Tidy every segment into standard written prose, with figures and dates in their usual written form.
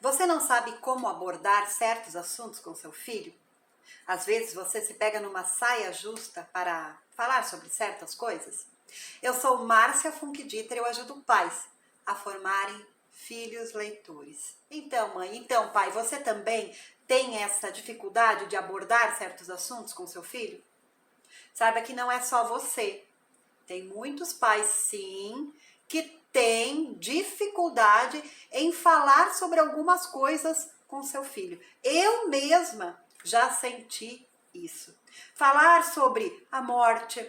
Você não sabe como abordar certos assuntos com seu filho? Às vezes você se pega numa saia justa para falar sobre certas coisas? Eu sou Márcia Funkdieter e eu ajudo pais a formarem filhos leitores. Então, mãe, então, pai, você também tem essa dificuldade de abordar certos assuntos com seu filho? Saiba que não é só você. Tem muitos pais, sim, que têm dificuldade em falar sobre algumas coisas com seu filho. Eu mesma já senti isso. Falar sobre a morte,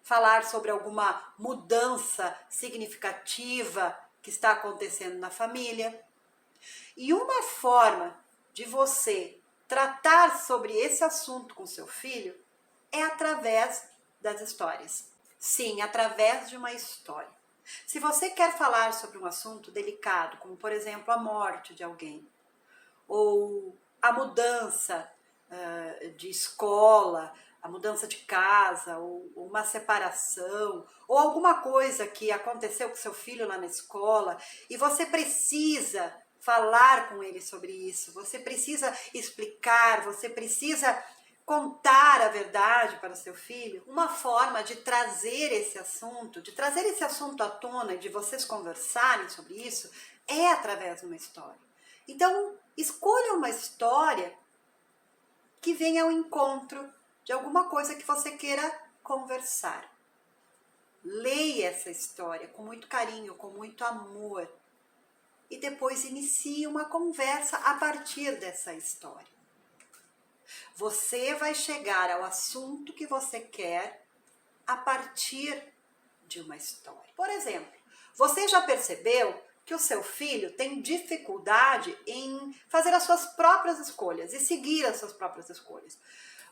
falar sobre alguma mudança significativa que está acontecendo na família. E uma forma de você tratar sobre esse assunto com seu filho é através das histórias. Sim, através de uma história. Se você quer falar sobre um assunto delicado, como por exemplo a morte de alguém, ou a mudança de escola, a mudança de casa, ou uma separação, ou alguma coisa que aconteceu com seu filho lá na escola, e você precisa falar com ele sobre isso, você precisa explicar, você precisa contar a verdade para o seu filho, uma forma de trazer esse assunto à tona e de vocês conversarem sobre isso é através de uma história. Então, escolha uma história que venha ao encontro de alguma coisa que você queira conversar. Leia essa história com muito carinho, com muito amor e depois inicie uma conversa a partir dessa história. Você vai chegar ao assunto que você quer a partir de uma história. Por exemplo, você já percebeu que o seu filho tem dificuldade em fazer as suas próprias escolhas e seguir as suas próprias escolhas?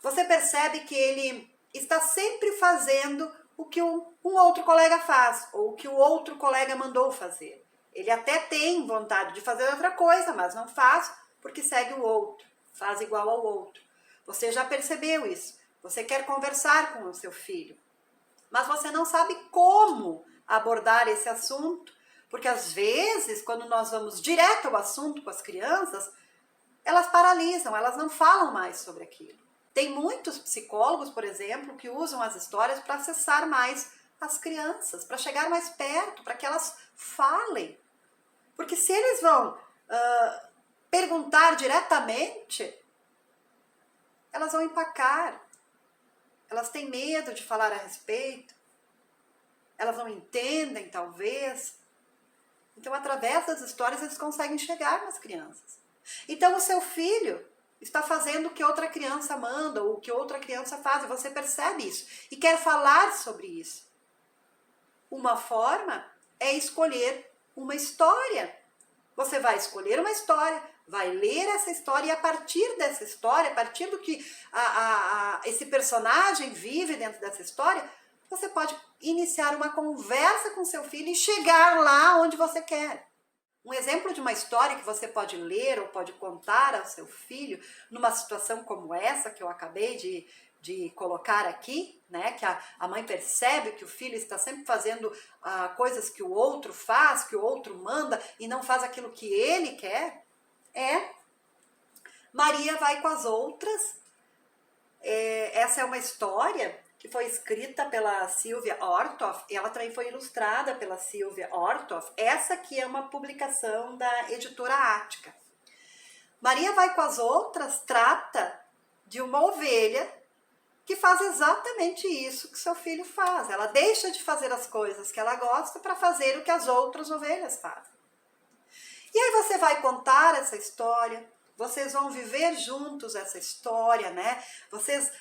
Você percebe que ele está sempre fazendo o que um outro colega faz ou o que o outro colega mandou fazer. Ele até tem vontade de fazer outra coisa, mas não faz porque segue o outro, faz igual ao outro. Você já percebeu isso? Você quer conversar com o seu filho, mas você não sabe como abordar esse assunto, porque às vezes, quando nós vamos direto ao assunto com as crianças, elas paralisam, elas não falam mais sobre aquilo. Tem muitos psicólogos, por exemplo, que usam as histórias para acessar mais as crianças, para chegar mais perto, para que elas falem. Porque se eles vão perguntar diretamente, elas vão empacar, elas têm medo de falar a respeito, elas não entendem, talvez. Então, através das histórias, eles conseguem chegar nas crianças. Então, o seu filho está fazendo o que outra criança manda, ou o que outra criança faz, e você percebe isso, e quer falar sobre isso. Uma forma é escolher uma história. Você vai escolher uma história, vai ler essa história, e a partir dessa história, a partir do que esse personagem vive dentro dessa história, você pode iniciar uma conversa com seu filho e chegar lá onde você quer. Um exemplo de uma história que você pode ler ou pode contar ao seu filho numa situação como essa que eu acabei de colocar aqui, né? Que a mãe percebe que o filho está sempre fazendo coisas que o outro faz, que o outro manda e não faz aquilo que ele quer, Maria vai com as outras. Essa é uma história que foi escrita pela Sylvia Orthoff, e ela também foi ilustrada pela Sylvia Orthoff. Essa aqui é uma publicação da editora Ática. Maria vai com as outras trata de uma ovelha que faz exatamente isso que seu filho faz. Ela deixa de fazer as coisas que ela gosta para fazer o que as outras ovelhas fazem. E aí você vai contar essa história, vocês vão viver juntos essa história, né?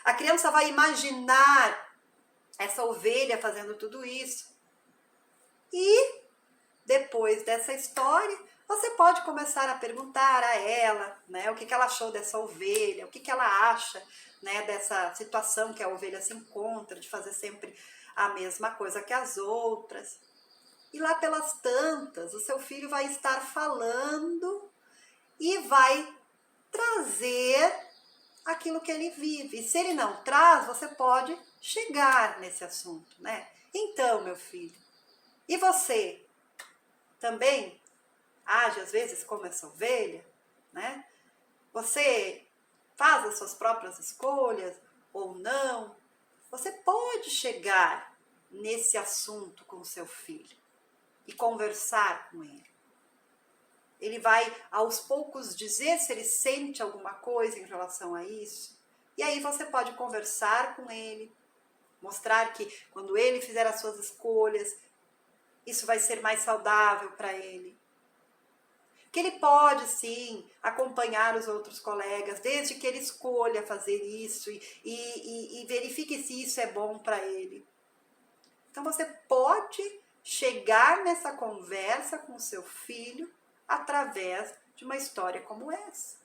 A criança vai imaginar essa ovelha fazendo tudo isso. E depois dessa história, você pode começar a perguntar a ela, né, o que ela achou dessa ovelha, o que ela acha, né, dessa situação que a ovelha se encontra, de fazer sempre a mesma coisa que as outras. E lá pelas tantas, o seu filho vai estar falando e vai trazer aquilo que ele vive. E se ele não traz, você pode chegar nesse assunto, né? Então, meu filho, e você também age às vezes como essa ovelha? né? Você faz as suas próprias escolhas ou não. Você pode chegar nesse assunto com o seu filho e conversar com ele. Ele vai, aos poucos, dizer se ele sente alguma coisa em relação a isso. E aí você pode conversar com ele, mostrar que quando ele fizer as suas escolhas, isso vai ser mais saudável para ele. Que ele pode, sim, acompanhar os outros colegas, desde que ele escolha fazer isso e verifique se isso é bom para ele. Então, você pode chegar nessa conversa com o seu filho através de uma história como essa.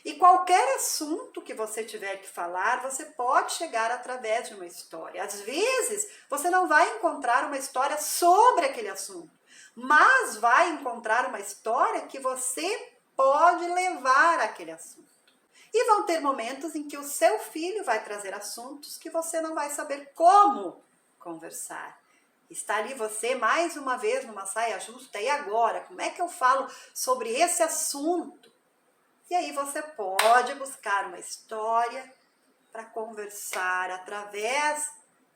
E qualquer assunto que você tiver que falar, você pode chegar através de uma história. Às vezes, você não vai encontrar uma história sobre aquele assunto, mas vai encontrar uma história que você pode levar àquele assunto. E vão ter momentos em que o seu filho vai trazer assuntos que você não vai saber como conversar. Está ali você mais uma vez numa saia justa, e agora? Como é que eu falo sobre esse assunto? E aí você pode buscar uma história para conversar através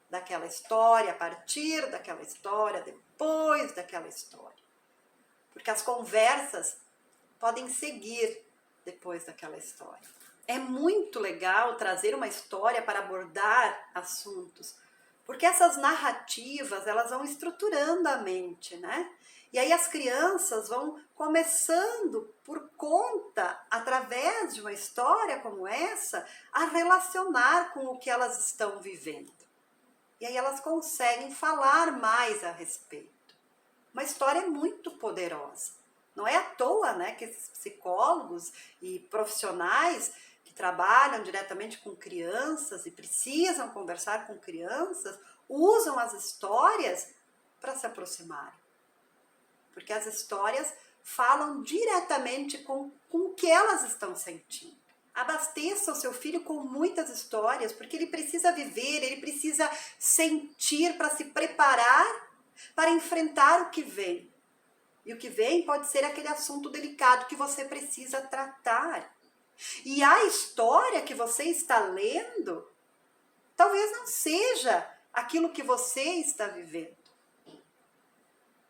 daquela história, a partir daquela história, depois daquela história. Porque as conversas podem seguir depois daquela história. É muito legal trazer uma história para abordar assuntos, porque essas narrativas, elas vão estruturando a mente, né? E aí as crianças vão começando por conta, através de uma história como essa, a relacionar com o que elas estão vivendo. E aí elas conseguem falar mais a respeito. Uma história muito poderosa. Não é à toa, né, que esses psicólogos e profissionais que trabalham diretamente com crianças e precisam conversar com crianças, usam as histórias para se aproximarem. Porque as histórias falam diretamente com o que elas estão sentindo. Abasteça o seu filho com muitas histórias, porque ele precisa viver, ele precisa sentir para se preparar para enfrentar o que vem. E o que vem pode ser aquele assunto delicado que você precisa tratar. E a história que você está lendo talvez não seja aquilo que você está vivendo.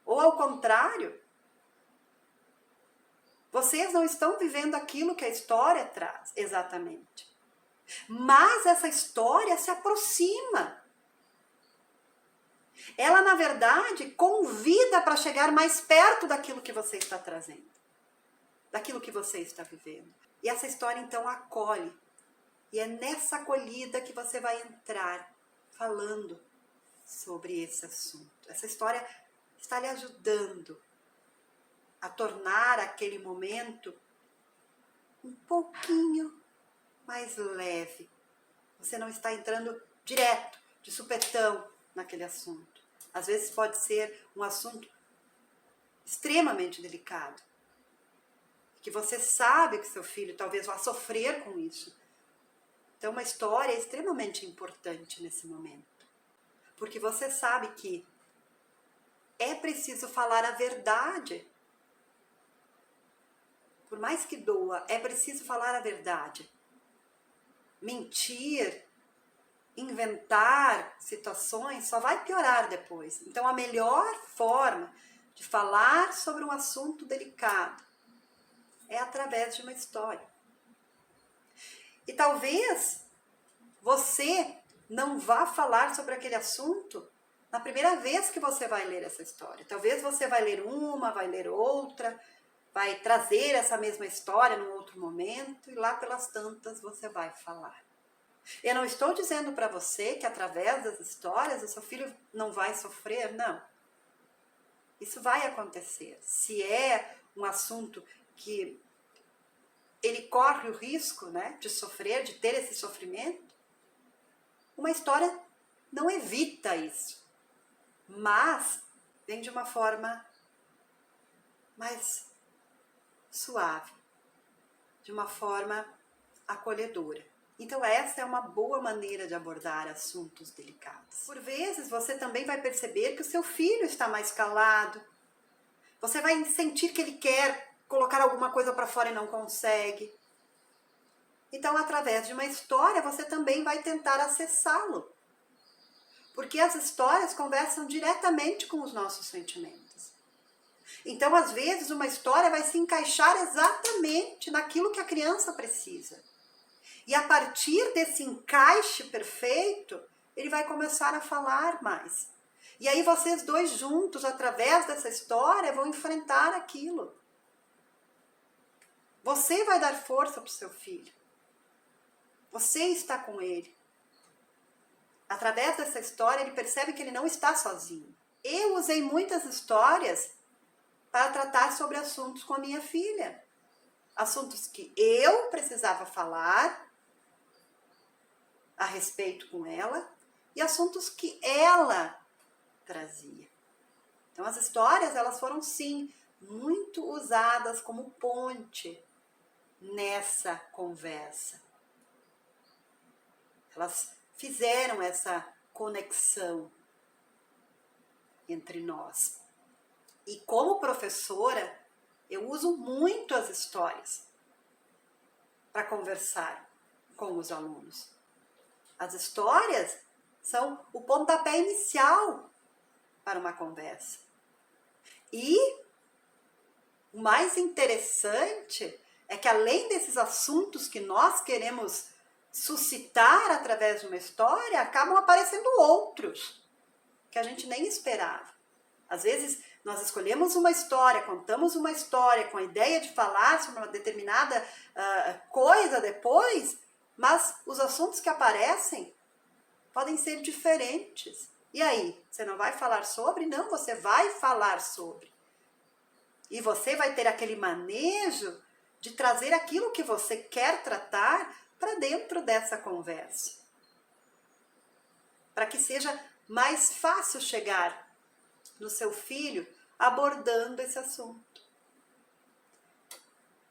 Ou ao contrário, vocês não estão vivendo aquilo que a história traz exatamente. Mas essa história se aproxima. Ela, na verdade, convida para chegar mais perto daquilo que você está trazendo, daquilo que você está vivendo. E essa história, então, acolhe. E é nessa acolhida que você vai entrar falando sobre esse assunto. Essa história está lhe ajudando a tornar aquele momento um pouquinho mais leve. Você não está entrando direto, de supetão, naquele assunto. Às vezes pode ser um assunto extremamente delicado, que você sabe que seu filho talvez vá sofrer com isso. Então, uma história é extremamente importante nesse momento, porque você sabe que é preciso falar a verdade. Por mais que doa, é preciso falar a verdade. Mentir, inventar situações só vai piorar depois. Então, a melhor forma de falar sobre um assunto delicado é através de uma história. E talvez você não vá falar sobre aquele assunto na primeira vez que você vai ler essa história. Talvez você vai ler uma, vai ler outra, vai trazer essa mesma história num outro momento e lá pelas tantas você vai falar. Eu não estou dizendo para você que através das histórias o seu filho não vai sofrer, não. Isso vai acontecer. Se é um assunto que ele corre o risco, né, de sofrer, de ter esse sofrimento, uma história não evita isso, mas vem de uma forma mais suave, de uma forma acolhedora. Então essa é uma boa maneira de abordar assuntos delicados. Por vezes você também vai perceber que o seu filho está mais calado. Você vai sentir que ele quer colocar alguma coisa para fora e não consegue. Então, através de uma história, você também vai tentar acessá-lo. Porque as histórias conversam diretamente com os nossos sentimentos. Então, às vezes, uma história vai se encaixar exatamente naquilo que a criança precisa. E a partir desse encaixe perfeito, ele vai começar a falar mais. E aí vocês dois juntos, através dessa história, vão enfrentar aquilo. Você vai dar força para o seu filho. Você está com ele. Através dessa história, ele percebe que ele não está sozinho. Eu usei muitas histórias para tratar sobre assuntos com a minha filha. Assuntos que eu precisava falar a respeito com ela e assuntos que ela trazia. Então, as histórias, elas foram, sim, muito usadas como ponte nessa conversa. Elas fizeram essa conexão entre nós. E como professora, eu uso muito as histórias para conversar com os alunos. As histórias são o pontapé inicial para uma conversa. E o mais interessante é que, além desses assuntos que nós queremos suscitar através de uma história, acabam aparecendo outros que a gente nem esperava. Às vezes, nós escolhemos uma história, contamos uma história com a ideia de falar sobre uma determinada coisa depois, mas os assuntos que aparecem podem ser diferentes. E aí, você não vai falar sobre? Não, você vai falar sobre. E você vai ter aquele manejo de trazer aquilo que você quer tratar para dentro dessa conversa. Para que seja mais fácil chegar no seu filho abordando esse assunto.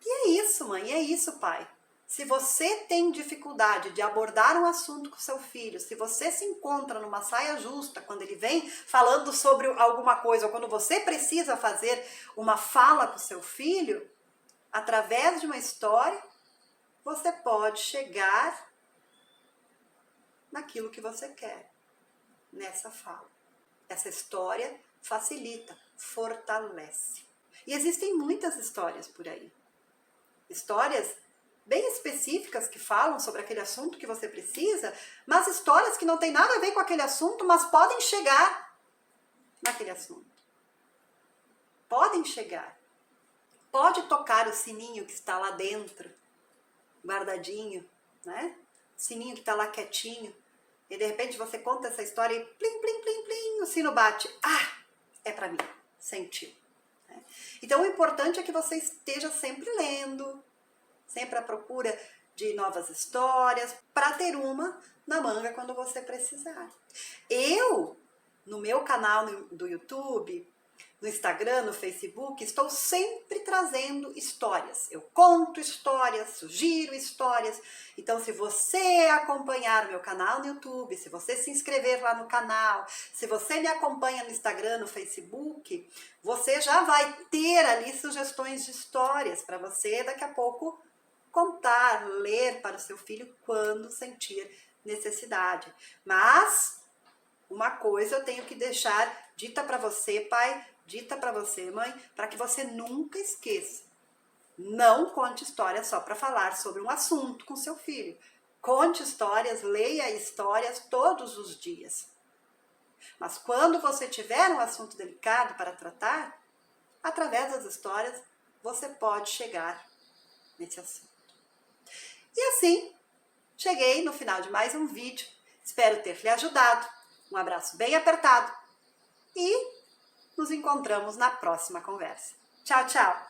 E é isso, mãe, é isso, pai. Se você tem dificuldade de abordar um assunto com seu filho, se você se encontra numa saia justa quando ele vem falando sobre alguma coisa, ou quando você precisa fazer uma fala com seu filho, através de uma história, você pode chegar naquilo que você quer, nessa fala. Essa história facilita, fortalece. E existem muitas histórias por aí. Histórias bem específicas que falam sobre aquele assunto que você precisa, mas histórias que não têm nada a ver com aquele assunto, mas podem chegar naquele assunto. Podem chegar. Pode tocar o sininho que está lá dentro, guardadinho, né? O sininho que está lá quietinho. E de repente você conta essa história e plim, plim, plim, plim, o sino bate. Ah, é para mim. Sentiu. Né? Então o importante é que você esteja sempre lendo, sempre à procura de novas histórias, para ter uma na manga quando você precisar. Eu, no meu canal do YouTube, no Instagram, no Facebook, estou sempre trazendo histórias. Eu conto histórias, sugiro histórias. Então, se você acompanhar o meu canal no YouTube, se você se inscrever lá no canal, se você me acompanha no Instagram, no Facebook, você já vai ter ali sugestões de histórias para você daqui a pouco contar, ler para o seu filho quando sentir necessidade. Mas uma coisa eu tenho que deixar dita para você, pai, dita para você, mãe, para que você nunca esqueça. Não conte histórias só para falar sobre um assunto com seu filho. Conte histórias, leia histórias todos os dias. Mas quando você tiver um assunto delicado para tratar, através das histórias, você pode chegar nesse assunto. E assim, cheguei no final de mais um vídeo. Espero ter lhe ajudado. Um abraço bem apertado e nos encontramos na próxima conversa. Tchau, tchau!